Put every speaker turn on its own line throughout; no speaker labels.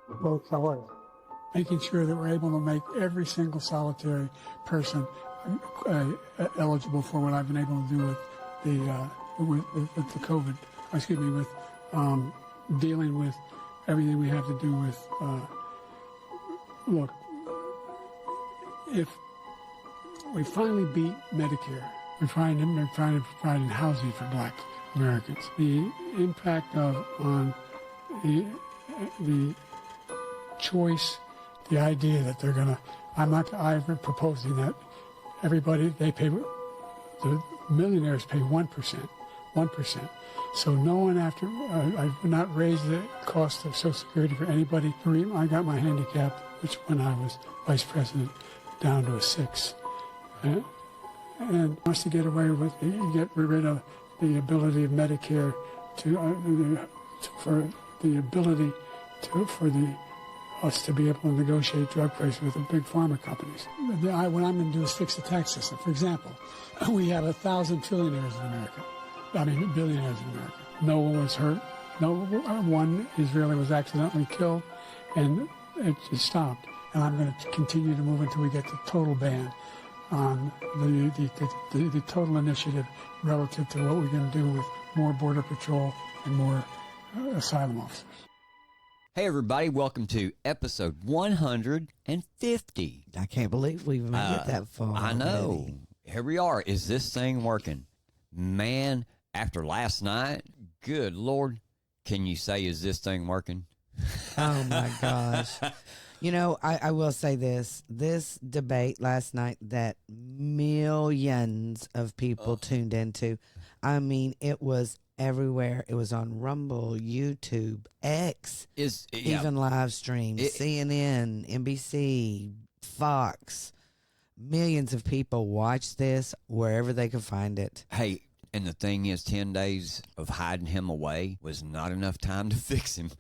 both sides, making sure that we're able to make every single solitary person eligible for what I've been able to do with the COVID. Excuse me, with dealing with everything we have to do with. Look, if we finally beat Medicare, we're trying to provide housing for Black Americans. The impact on the choice, the idea that they're going to, I'm proposing that everybody, the millionaires pay 1%. So no one I've not raised the cost of Social Security for anybody. I got my handicap, which when I was vice president, down to a 6. And wants to get rid of the ability of Medicare for us to be able to negotiate drug prices with the big pharma companies. What I'm going to do is fix the tax system. For example, we have 1,000 billionaires in America. No one was hurt. No one Israeli was accidentally killed, and it just stopped. And I'm going to continue to move until we get the total ban on the total initiative relative to what we're going to do with more border patrol and more asylum officers.
Hey everybody, welcome to episode 150.
I can't believe we've made it that far.
I know.
Already.
Here we are. Is this thing working? Man, after last night, good Lord, can you say, is this thing working?
Oh my gosh. You know, I will say this debate last night that millions of people tuned into, I mean, it was everywhere. It was on Rumble, YouTube, X, even live streams, CNN, NBC, Fox. Millions of people watched this wherever they could find it.
Hey, and the thing is, 10 days of hiding him away was not enough time to fix him.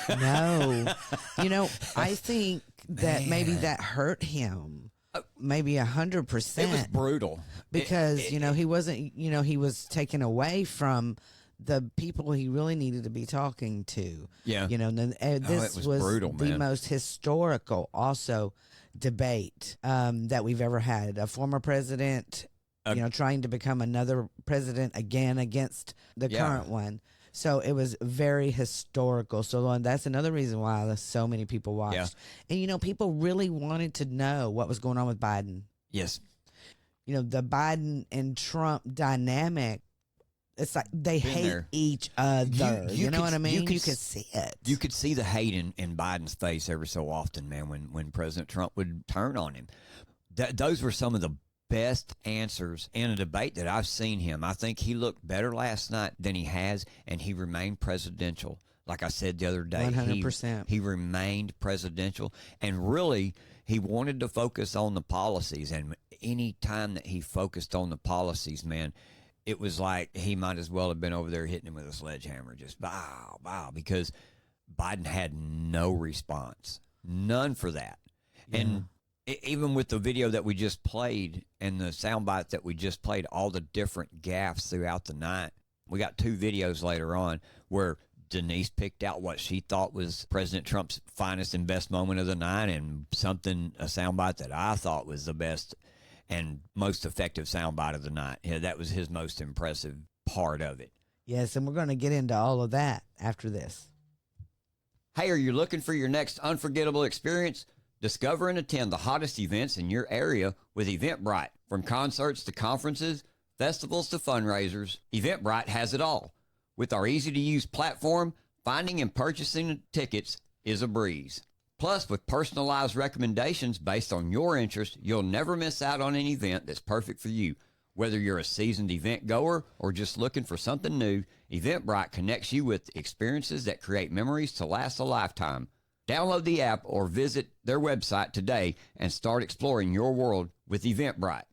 No. You know, I think that maybe that hurt him. Maybe 100%.
It was brutal.
Because, he wasn't, he was taken away from the people he really needed to be talking to.
Yeah.
This was
brutal,
the most historical also debate that we've ever had. A former president, trying to become another president again against the current one. So it was very historical. So that's another reason why so many people watched. Yeah. And, people really wanted to know what was going on with Biden.
Yes.
The Biden and Trump dynamic, it's like they hate each other. You know what I mean? You could see it.
You could see the hate in Biden's face every so often, man, when President Trump would turn on him. Those were some of the best answers in a debate that I've seen him. I think he looked better last night than he has, and he remained presidential. Like I said the other day,
100%.
He remained presidential, and really, he wanted to focus on the policies. And any time that he focused on the policies, man, it was like he might as well have been over there hitting him with a sledgehammer, just bow, bow, because Biden had no response, none for that. Yeah. And even with the video that we just played and the sound bites that we just played, all the different gaffes throughout the night, we got 2 videos later on where Denise picked out what she thought was President Trump's finest and best moment of the night, and a soundbite that I thought was the best and most effective soundbite of the night. Yeah, that was his most impressive part of it.
Yes, and we're going to get into all of that after this.
Hey, are you looking for your next unforgettable experience? Discover and attend the hottest events in your area with Eventbrite. From concerts to conferences, festivals to fundraisers, Eventbrite has it all. With our easy-to-use platform, finding and purchasing tickets is a breeze. Plus, with personalized recommendations based on your interest, you'll never miss out on an event that's perfect for you. Whether you're a seasoned event goer or just looking for something new, Eventbrite connects you with experiences that create memories to last a lifetime. Download the app or visit their website today and start exploring your world with Eventbrite.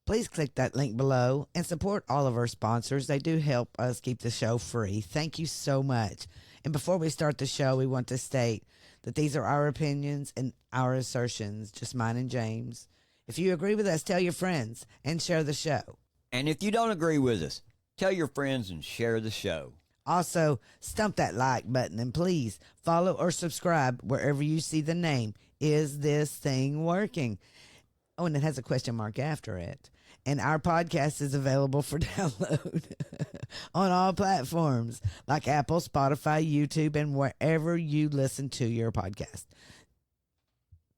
Please click that link below and support all of our sponsors. They do help us keep the show free. Thank you so much. And before we start the show, we want to state that these are our opinions and our assertions, just mine and James. If you agree with us, tell your friends and share the show.
And if you don't agree with us, tell your friends and share the show.
Also, stump that like button and please follow or subscribe wherever you see the name. Is this thing working? Oh, and it has a question mark after it. And our podcast is available for download on all platforms like Apple, Spotify, YouTube, and wherever you listen to your podcast.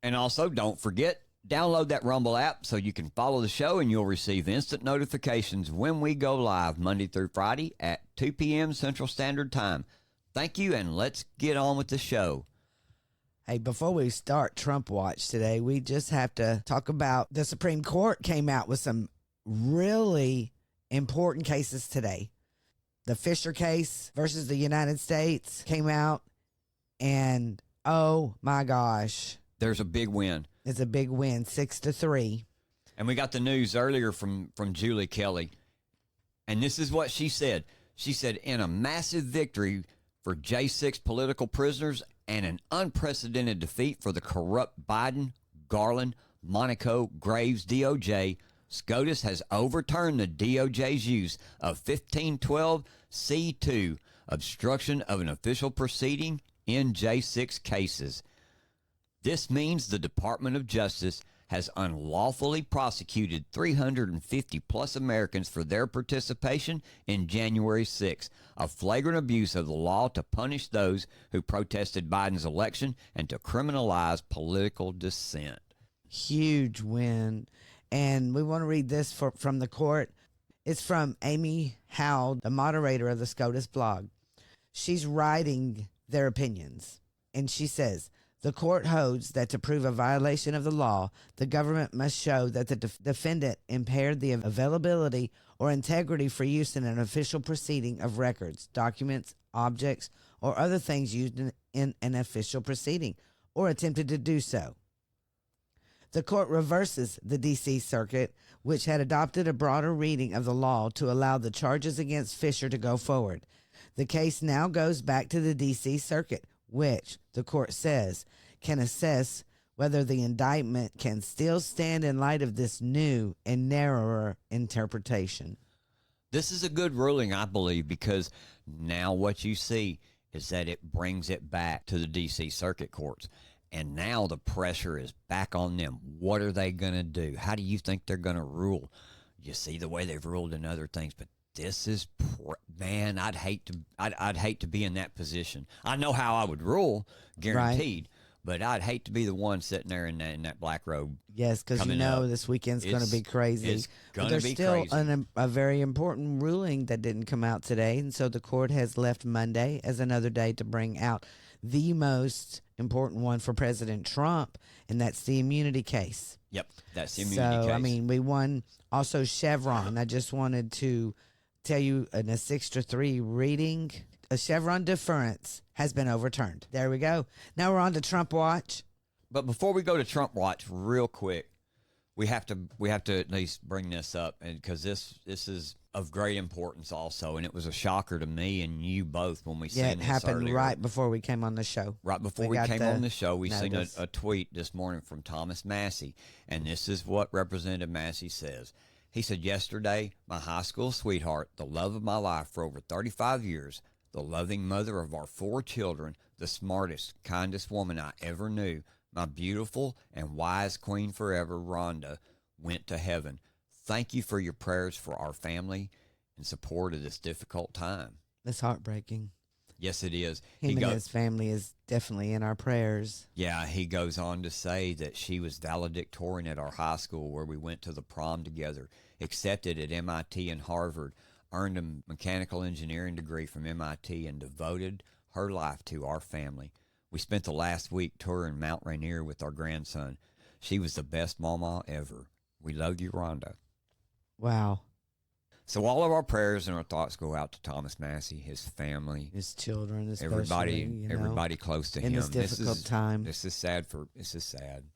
And also, don't forget, download that Rumble app so you can follow the show and you'll receive instant notifications when we go live Monday through Friday at 2 p.m. Central Standard Time. Thank you, and let's get on with the show.
Hey, before we start Trump Watch today, we just have to talk about the Supreme Court came out with some really important cases today. The Fisher case versus the United States came out, and oh my gosh.
There's a big win.
It's a big win, 6-3.
And we got the news earlier from Julie Kelly. And this is what she said. She said, in a massive victory for J6 political prisoners and an unprecedented defeat for the corrupt Biden, Garland, Monaco, Graves DOJ, SCOTUS has overturned the DOJ's use of 1512 C2, obstruction of an official proceeding in J6 cases. This means the Department of Justice has unlawfully prosecuted 350 plus Americans for their participation in January 6, a flagrant abuse of the law to punish those who protested Biden's election and to criminalize political dissent.
Huge win. And we want to read this from the court. It's from Amy Howell, the moderator of the SCOTUS blog. She's writing their opinions. And she says, the court holds that to prove a violation of the law, the government must show that the defendant impaired the availability or integrity for use in an official proceeding of records, documents, objects, or other things used in an official proceeding, or attempted to do so. The court reverses the D.C. Circuit, which had adopted a broader reading of the law to allow the charges against Fisher to go forward. The case now goes back to the D.C. Circuit, which, the court says, can assess whether the indictment can still stand in light of this new and narrower interpretation.
This is a good ruling, I believe, because now what you see is that it brings it back to the D.C. Circuit courts. And now the pressure is back on them. What are they going to do? How do you think they're going to rule? You see the way they've ruled in other things, but this is, man, I'd hate to be in that position. I know how I would rule, guaranteed, but I'd hate to be the one sitting there in that black robe.
Yes, because you know this weekend's going to be crazy.
It's going
to
be
still
crazy.
A very important ruling that didn't come out today, and so the court has left Monday as another day to bring out the most important one for President Trump, and that's the immunity case.
Yep, that's the immunity case.
So, I mean, we won also Chevron. I just wanted to tell you in a 6-3 reading, a Chevron deference has been overturned. There we go. Now we're on to Trump Watch.
But before we go to Trump Watch, real quick, we have to at least bring this up, and because this is of great importance also, and it was a shocker to me and you both when we seen this
it happened
earlier.
right before we came on the show.
Right before we came on the show, we seen a tweet this morning from Thomas Massey, and this is what Representative Massey says. He said, yesterday, my high school sweetheart, the love of my life for over 35 years, the loving mother of our 4 children, the smartest, kindest woman I ever knew, my beautiful and wise queen forever, Rhonda, went to heaven. Thank you for your prayers for our family in support of this difficult time.
It's heartbreaking.
Yes, it is.
Him and his family is definitely in our prayers.
Yeah, he goes on to say that she was valedictorian at our high school where we went to the prom together, accepted at MIT and Harvard, earned a mechanical engineering degree from MIT, and devoted her life to our family. We spent the last week touring Mount Rainier with our grandson. She was the best mama ever. We love you, Rhonda.
Wow.
So all of our prayers and our thoughts go out to Thomas Massey, his family,
his children, especially,
everybody close to him.
In this difficult time.
This is sad.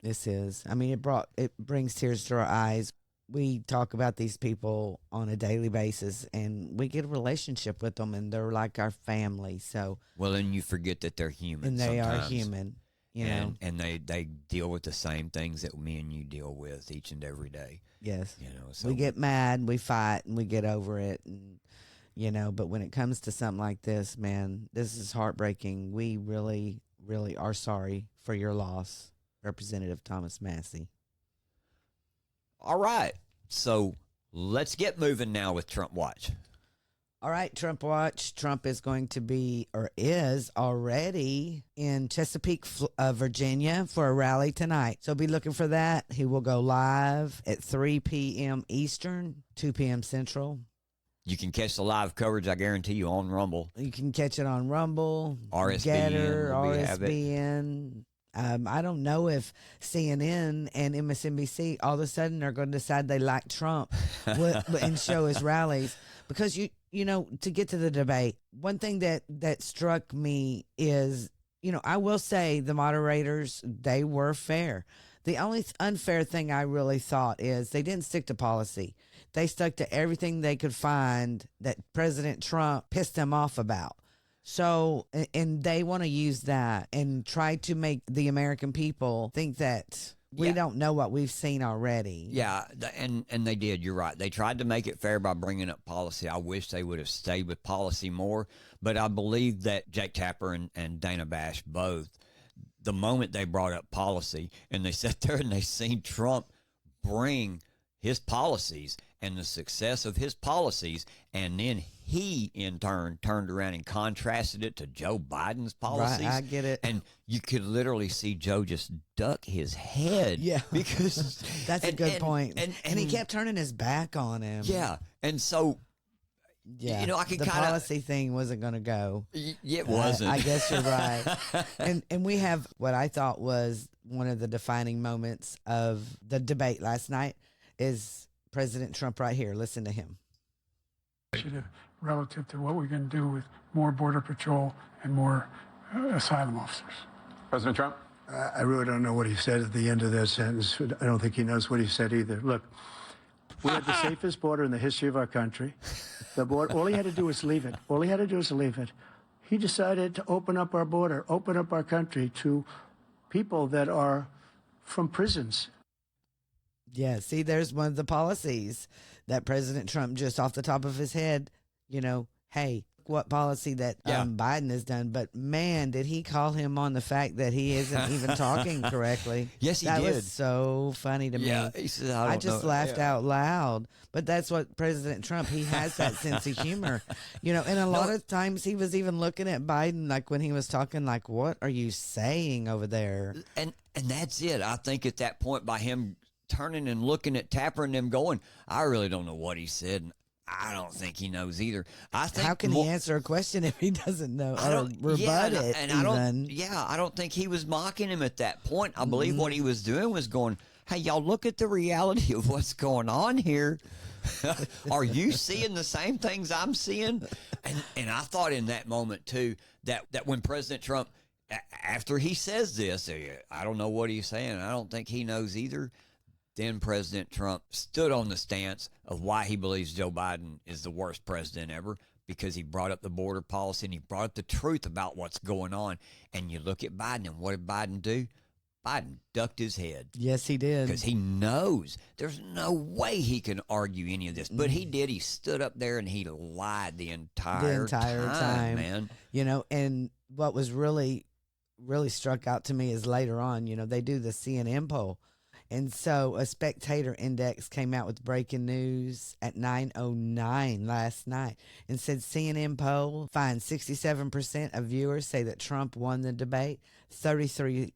This is. I mean, it brings tears to our eyes. We talk about these people on a daily basis, and we get a relationship with them, and they're like our family. So
well, and you forget that they're human.
And they
sometimes.
are human. You know,
and they deal with the same things that me and you deal with each and every day.
Yes.
So
we get mad, we fight, and we get over it. And, but when it comes to something like this, man, this is heartbreaking. We really, really are sorry for your loss, Representative Thomas Massey.
All right. So let's get moving now with Trump Watch.
All right, Trump Watch. Trump is going to be, or is already, in Chesapeake, Virginia for a rally tonight. So be looking for that. He will go live at 3 p.m. Eastern, 2 p.m. Central.
You can catch the live coverage, I guarantee you, on Rumble.
You can catch it on Rumble,
RSBN,
Getter,
will have it.
RSBN. I don't know if CNN and MSNBC all of a sudden are going to decide they like Trump and show his rallies. Because, to get to the debate, one thing that struck me is, I will say the moderators, they were fair. The only unfair thing I really thought is they didn't stick to policy. They stuck to everything they could find that President Trump pissed them off about. So, and they want to use that and try to make the American people think that we don't know what we've seen already.
Yeah, and they did. You're right. They tried to make it fair by bringing up policy. I wish they would have stayed with policy more. But I believe that Jake Tapper and Dana Bash both, the moment they brought up policy and they sat there and they seen Trump bring his policies and the success of his policies, and then he, in turn, turned around and contrasted it to Joe Biden's policies.
Right, I get it.
And you could literally see Joe just duck his head.
Yeah.
Because
that's a good point. And he kept turning his back on him.
Yeah. And so,
yeah,
I can
the
kind of
policy thing wasn't going to go.
It wasn't.
I guess you're right. and we have what I thought was one of the defining moments of the debate last night is President Trump right here. Listen to him.
Initiative relative to what we're going to do with more Border Patrol and more asylum officers.
President Trump?
I really don't know what he said at the end of that sentence. I don't think he knows what he said either. Look, we had the safest border in the history of our country. The border, all he had to do was leave it. All he had to do was leave it. He decided to open up our border, open up our country to people that are from prisons.
Yeah, see, there's one of the policies that President Trump, just off the top of his head, hey, what policy that Biden has done. But, man, did he call him on the fact that he isn't even talking correctly.
Yes, he
did. That
did.
was so funny to me.
He said,
I just laughed out loud. But that's what President Trump, he has that sense of humor. And a lot of times he was even looking at Biden, like when he was talking, like, what are you saying over there?
And that's it. I think at that point, by him turning and looking at Tapper and them going, I really don't know what he said. And I don't think he knows either. I think
how can he answer a question if he doesn't know or rebut it?
And I don't think he was mocking him at that point. I believe what he was doing was going, hey, y'all, look at the reality of what's going on here. Are you seeing the same things I'm seeing? And I thought in that moment, too, that when President Trump, after he says this, I don't know what he's saying. I don't think he knows either. Then President Trump stood on the stance of why he believes Joe Biden is the worst president ever, because he brought up the border policy and he brought up the truth about what's going on. And you look at Biden, and what did Biden do? Biden ducked his head.
Yes, he did.
Because he knows there's no way he can argue any of this. But he did. He stood up there and he lied the entire time, man.
And what was really, really struck out to me is later on, they do the CNN poll. And so a Spectator Index came out with breaking news at 9:09 last night and said CNN poll finds 67% of viewers say that Trump won the debate, 33%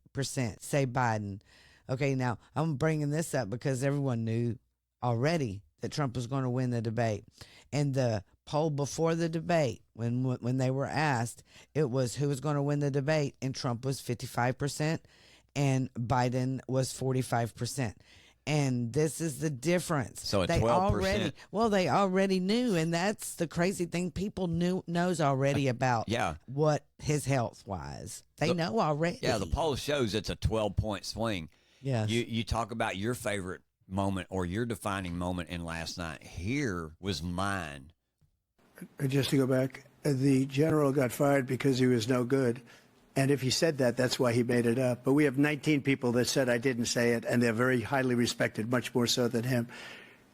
say Biden. Okay, now I'm bringing this up because everyone knew already that Trump was going to win the debate. And the poll before the debate, when they were asked, it was who was going to win the debate, and Trump was 55%. And Biden was 45%. And this is the difference.
So at 12%.
They already knew. And that's the crazy thing. People knows already about what his health was. They know already.
Yeah, the poll shows it's a 12-point swing.
Yes.
You talk about your favorite moment or your defining moment in last night. Here was mine.
Just to go back, the general got fired because he was no good. And if he said that, that's why he made it up. But we have 19 people that said I didn't say it, and they're very highly respected, much more so than him.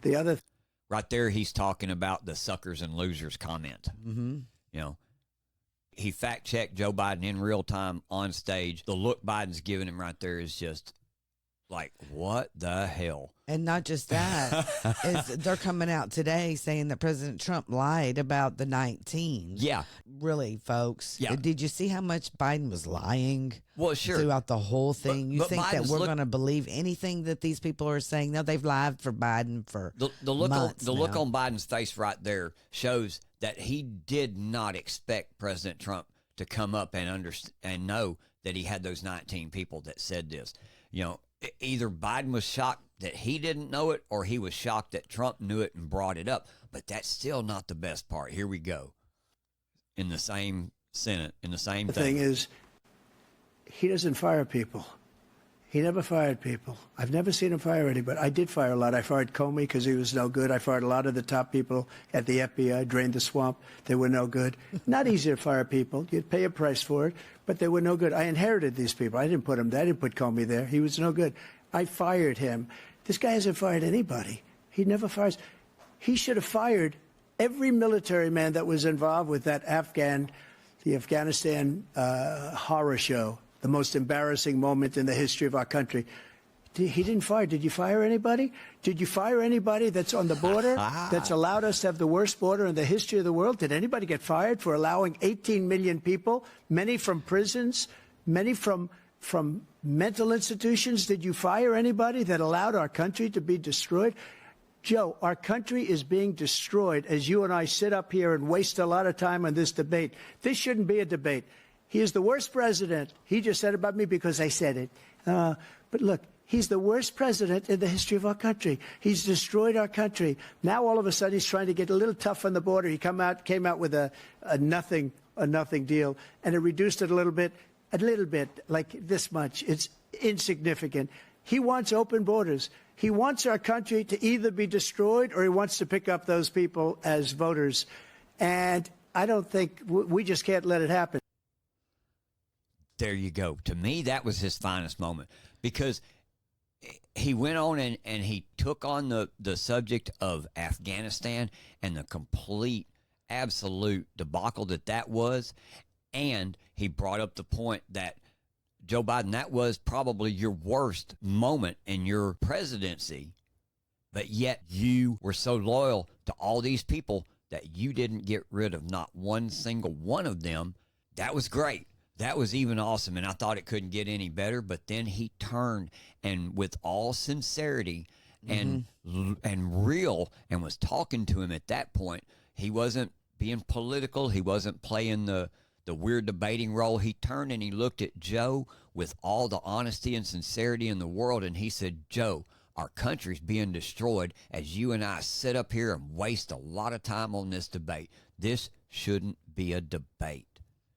The other
right there, he's talking about the suckers and losers comment.
Mm-hmm.
You know, he fact checked Joe Biden in real time on stage. The look Biden's giving him right there is just like, what the hell?
And not just that, is they're coming out today saying that President Trump lied about the 19.
Yeah.
Really, folks.
Yeah.
Did you see how much Biden was lying?
Well, sure.
Throughout the whole thing. You
but
think
Biden's
that we're going to believe anything that these people are saying? No, they've lied for Biden for
the look
months
on, the look
now.
on Biden's face right there shows that he did not expect President Trump to come up and understand and know that he had those 19 people that said this. You know, either Biden was shocked that he didn't know it, or he was shocked that Trump knew it and brought it up. But that's still not the best part. Here we go. In the same Senate, in the same
The
thing.
thing is, he doesn't fire people. He never fired people. I've never seen him fire anybody. I did fire a lot. I fired Comey because he was no good. I fired a lot of the top people at the FBI, drained the swamp. They were no good. Not easy to fire people. You'd pay a price for it, but they were no good. I inherited these people. I didn't put them there. I didn't put Comey there. He was no good. I fired him. This guy hasn't fired anybody. He never fires. He should have fired every military man that was involved with that the Afghanistan horror show, the most embarrassing moment in the history of our country. He didn't fire. Did you fire anybody? Did you fire anybody that's on the border that's allowed us to have the worst border in the history of the world? Did anybody get fired for allowing 18 million people, many from prisons, many from mental institutions? Did you fire anybody that allowed our country to be destroyed? Joe, our country is being destroyed as you and I sit up here and waste a lot of time on this debate. This shouldn't be a debate. He is the worst president. He just said about me because I said it. But look, he's the worst president in the history of our country. He's destroyed our country. Now all of a sudden he's trying to get a little tough on the border. He came out with a nothing deal, and it reduced it a little bit, like this much. It's insignificant. He wants open borders. He wants our country to either be destroyed or he wants to pick up those people as voters. And I don't think we just can't let it happen.
There you go. To me, that was his finest moment, because he went on and he took on the subject of Afghanistan and the complete, absolute debacle that was. And he brought up the point that, Joe Biden, that was probably your worst moment in your presidency, but yet you were so loyal to all these people that you didn't get rid of not one single one of them. That was great. That was even awesome, and I thought it couldn't get any better. But then he turned and, with all sincerity and real, and was talking to him at that point. He wasn't being political. He wasn't playing the weird debating role. He turned and he looked at Joe with all the honesty and sincerity in the world, and he said, Joe, our country's being destroyed as you and I sit up here and waste a lot of time on this debate. This shouldn't be a debate.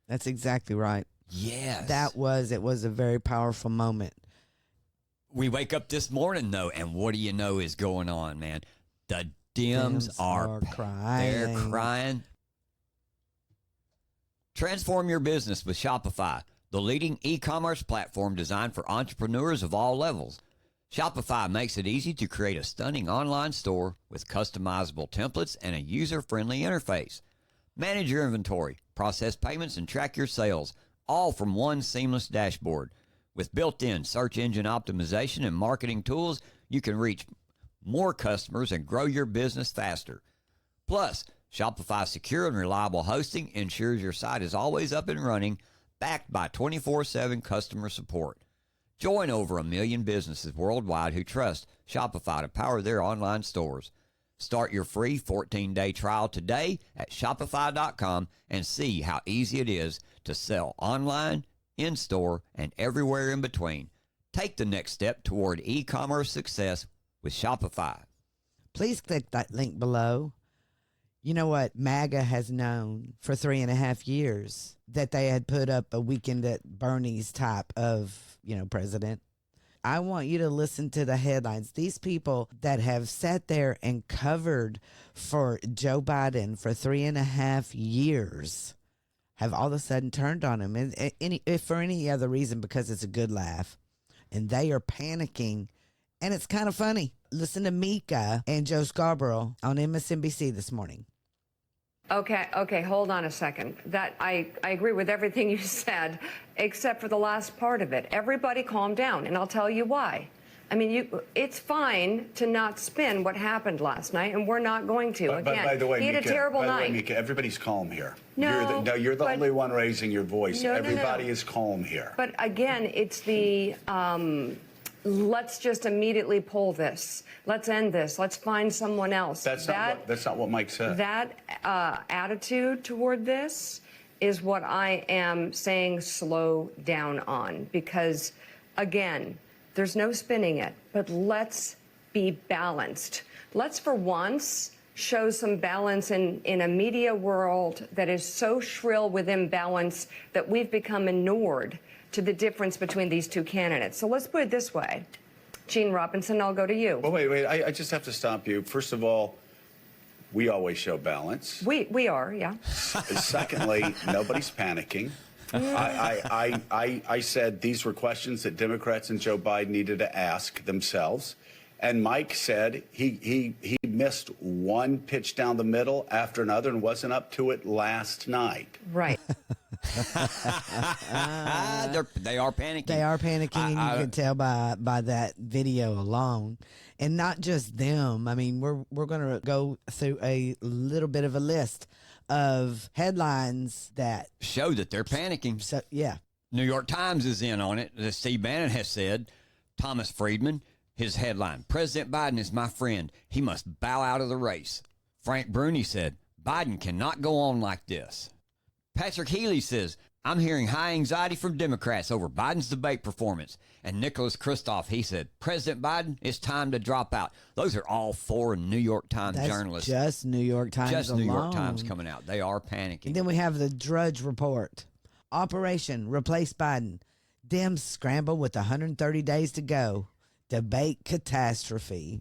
That's exactly right.
Yes.
It was a very powerful moment.
We wake up this morning, though, and what do you know is going on, man? The Dems are
crying.
They're crying. Transform your business with Shopify, the leading e-commerce platform designed for entrepreneurs of all levels. Shopify makes it easy to create a stunning online store with customizable templates and a user-friendly interface. Manage your inventory, process payments, and track your sales, all from one seamless dashboard. With built-in search engine optimization and marketing tools, you can reach more customers and grow your business faster. Plus, Shopify's secure and reliable hosting ensures your site is always up and running, backed by 24/7 customer support. Join over 1 million businesses worldwide who trust Shopify to power their online stores. Start your free 14-day trial today at Shopify.com and see how easy it is to sell online, in-store, and everywhere in between. Take the next step toward e-commerce success with Shopify.
Please click that link below. You know what? MAGA has known for 3.5 years that they had put up a weekend at Bernie's type of, president. I want you to listen to the headlines. These people that have sat there and covered for Joe Biden for 3.5 years have all of a sudden turned on him, if for any other reason, because it's a good laugh. And they are panicking And it's kind of funny. Listen to Mika and Joe Scarborough on MSNBC this morning.
Okay, hold on a second. That I agree with everything you said, except for the last part of it. Everybody calm down, and I'll tell you why. I mean, it's fine to not spin what happened last night, and we're not going to.
But by the way,
he had
Mika,
a terrible night.
Mika, everybody's calm here.
No,
you're the only one raising your voice.
No,
Everybody is calm here.
But again, it's the let's just immediately pull this. Let's end this. Let's find someone else.
That's not what Mike said.
That attitude toward this is what I am saying slow down on, because, again, there's no spinning it, but let's be balanced. Let's, for once, show some balance in a media world that is so shrill with imbalance that we've become inured to the difference between these two candidates. So let's put it this way. Gene Robinson, I'll go to you.
Well, wait. I just have to stop you. First of all, we always show balance.
We are, yeah.
Secondly, nobody's panicking. I said these were questions that Democrats and Joe Biden needed to ask themselves. And Mike said he missed one pitch down the middle after another and wasn't up to it last night.
Right.
They are panicking.
They are panicking, and you can tell by that video alone. And not just them. I mean, we're going to go through a little bit of a list of headlines that
show that they're panicking.
So, yeah.
New York Times is in on it. As Steve Bannon has said, Thomas Friedman, his headline, President Biden is my friend. He must bow out of the race. Frank Bruni said, Biden cannot go on like this. Patrick Healy says, I'm hearing high anxiety from Democrats over Biden's debate performance. And Nicholas Kristof, he said, President Biden, it's time to drop out. Those are all four New York Times journalists.
Just New York Times
Just
alone.
New York Times coming out. They are panicking.
And then we have the Drudge Report. Operation Replace Biden. Dems scramble with 130 days to go. Debate catastrophe.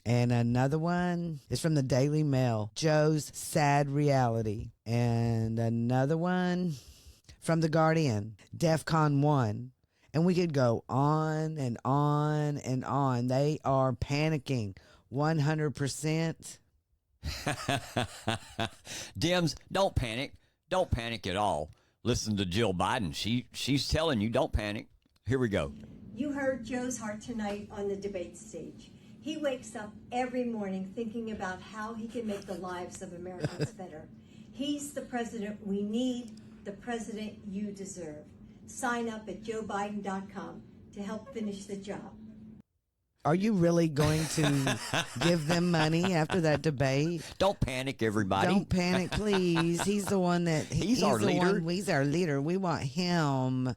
And another one is from the Daily Mail. Joe's sad reality. And another one from the Guardian. DEFCON 1. And we could go on and on and on. They are panicking 100%.
Dems, don't panic. Don't panic at all. Listen to Jill Biden. She's telling you, don't panic. Here we go.
You heard Joe's heart tonight on the debate stage. He wakes up every morning thinking about how he can make the lives of Americans better. He's the president we need, the president you deserve. Sign up at joebiden.com to help finish the job.
Are you really going to give them money after that debate?
Don't panic, everybody.
Don't panic, please. He's the one that...
He's our leader.
He's our leader. We want him,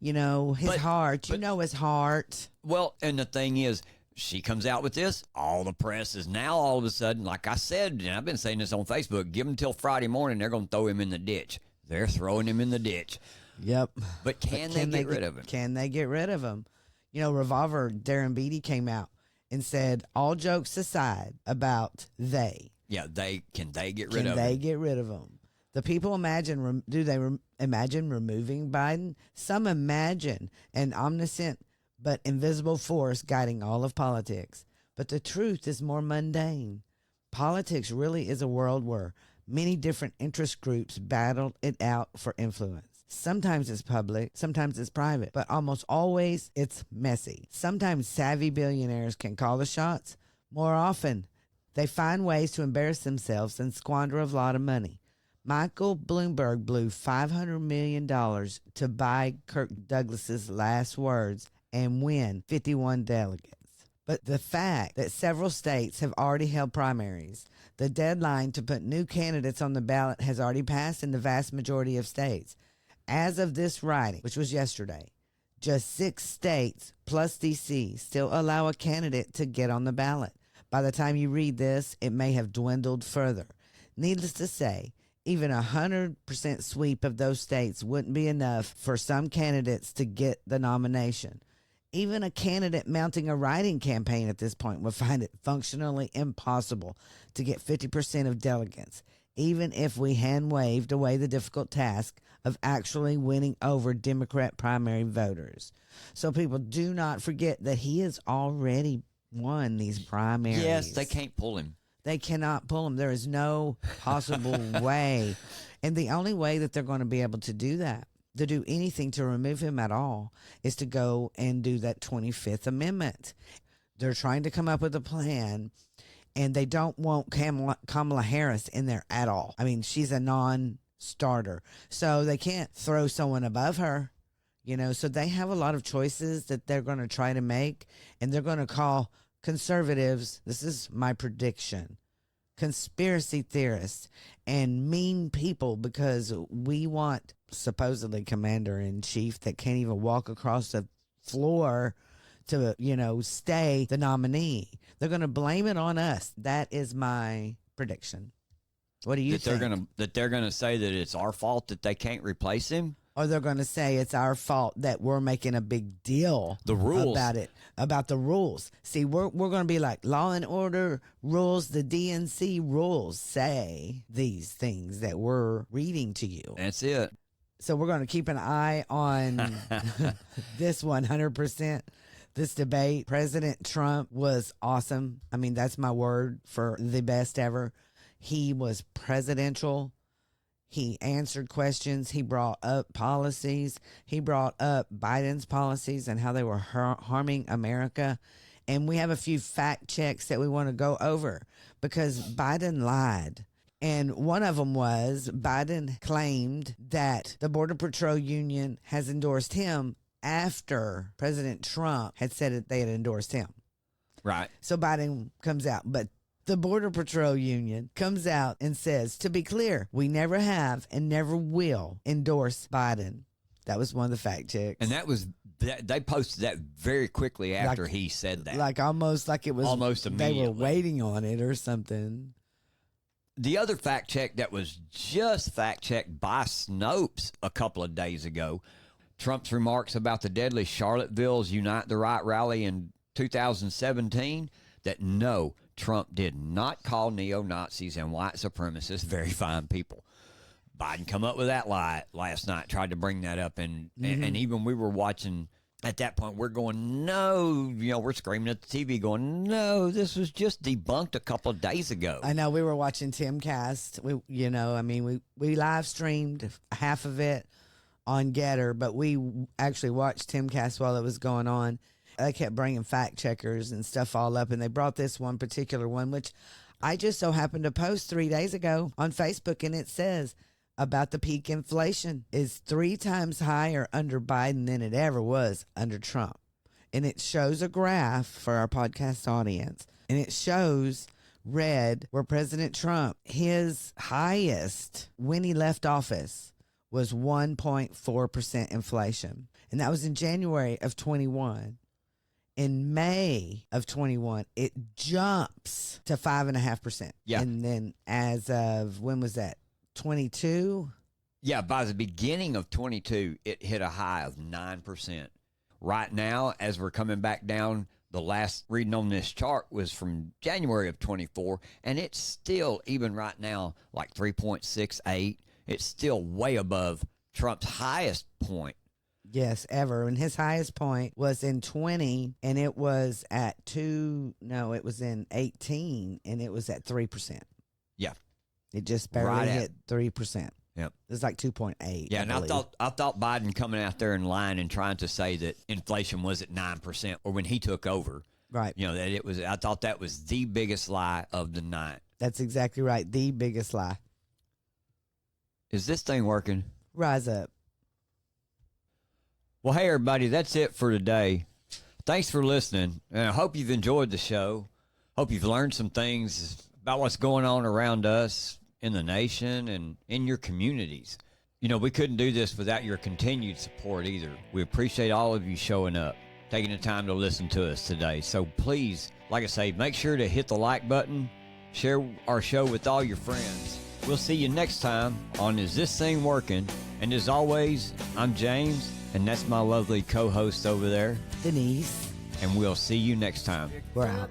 his heart. His heart.
Well, and the thing is, she comes out with this. All the press is now all of a sudden, like I said, and I've been saying this on Facebook, give them till Friday morning, they're going to throw him in the ditch. They're throwing him in the ditch.
Yep.
But can they get rid of him?
Can they get rid of him? Revolver Darren Beatty came out and said, all jokes aside about they.
Yeah, can they get rid of him?
Can they get rid of him? The people imagine, imagine removing Biden? Some imagine an omniscient but invisible force guiding all of politics. But the truth is more mundane. Politics really is a world where many different interest groups battle it out for influence. Sometimes it's public, sometimes it's private, but almost always it's messy. Sometimes savvy billionaires can call the shots. More often, they find ways to embarrass themselves and squander a lot of money. Michael Bloomberg blew $500 million to buy Kirk Douglas's last words and win 51 delegates. But the fact that several states have already held primaries, the deadline to put new candidates on the ballot has already passed in the vast majority of states. As of this writing, which was yesterday, just 6 states plus D.C. still allow a candidate to get on the ballot. By the time you read this, it may have dwindled further. Needless to say, even 100% sweep of those states wouldn't be enough for some candidates to get the nomination. Even a candidate mounting a writing campaign at this point would find it functionally impossible to get 50% of delegates. even if we hand-waved away the difficult task of actually winning over Democrat primary voters. So people do not forget that he has already won these primaries.
Yes, they can't pull him.
They cannot pull him. There is no possible way. And the only way that they're going to be able to do that, to do anything to remove him at all, is to go and do that 25th Amendment. They're trying to come up with a plan, and they don't want Kamala Harris in there at all. I mean, she's a non-starter. So they can't throw someone above her, you know. So they have a lot of choices that they're going to try to make, and they're going to call conservatives, this is my prediction, conspiracy theorists and mean people, because we want supposedly commander-in-chief that can't even walk across the floor to, you know, stay the nominee. They're going to blame it on us. That is my prediction. What do you think?
They're gonna say that it's our fault that they can't replace him?
Or they're going to say it's our fault that we're making a big deal about the rules. See, we're going to be like, Law and Order rules, the DNC rules say these things that we're reading to you.
That's it.
So we're going to keep an eye on this 100%. This debate. President Trump was awesome. I mean, that's my word for the best ever. He was presidential. He answered questions. He brought up policies. He brought up Biden's policies and how they were harming America. And we have a few fact checks that we want to go over, because Biden lied. And one of them was Biden claimed that the Border Patrol Union has endorsed him after President Trump had said that they had endorsed him.
Right.
So Biden comes out, but the Border Patrol Union comes out and says, to be clear, we never have and never will endorse Biden. That was one of the fact checks.
And they posted that very quickly after he said that.
Like almost like it was
almost immediately.
They were waiting on it or something.
The other fact check that was just fact checked by Snopes a couple of days ago, Trump's remarks about the deadly Charlottesville's Unite the Right rally in 2017, that no, Trump did not call neo-Nazis and white supremacists very fine people. Biden come up with that lie last night, tried to bring that up, and even we were watching at that point, we're going, no, you know, we're screaming at the TV going, no, this was just debunked a couple of days ago.
I know, we were watching Timcast. We live streamed half of it on Getter, but we actually watched Timcast while it was going on. They kept bringing fact checkers and stuff all up, and they brought this one particular one, which I just so happened to post 3 days ago on Facebook, and it says about the peak inflation is 3 times higher under Biden than it ever was under Trump. And it shows a graph for our podcast audience, and it shows red where President Trump, his highest when he left office was 1.4% inflation, and that was in January of 21. In May of 21, it jumps to 5.5%.
Yeah.
And then as of, when was that? 22?
Yeah, by the beginning of 22, it hit a high of 9%. Right now, as we're coming back down, the last reading on this chart was from January of 24, and it's still, even right now, like 3.68. It's still way above Trump's highest point.
Yes, ever. And his highest point was in 20, and it was at it was in 18, and it was at 3%.
Yeah.
It just barely hit 3%.
Yep.
It was like 2.8.
Yeah, and I thought Biden coming out there and lying and trying to say that inflation was at 9%, or when he took over.
Right.
You know, that it was, I thought that was the biggest lie of the night.
That's exactly right. The biggest lie.
Is this thing working?
Rise up.
Well, hey, everybody, that's it for today. Thanks for listening, and I hope you've enjoyed the show. Hope you've learned some things about what's going on around us in the nation and in your communities. You know, we couldn't do this without your continued support either. We appreciate all of you showing up, taking the time to listen to us today. So please, like I say, make sure to hit the like button, share our show with all your friends. We'll see you next time on Is This Thing Working? And as always, I'm James, and that's my lovely co-host over there,
Denise.
and we'll see you next time.
We're out.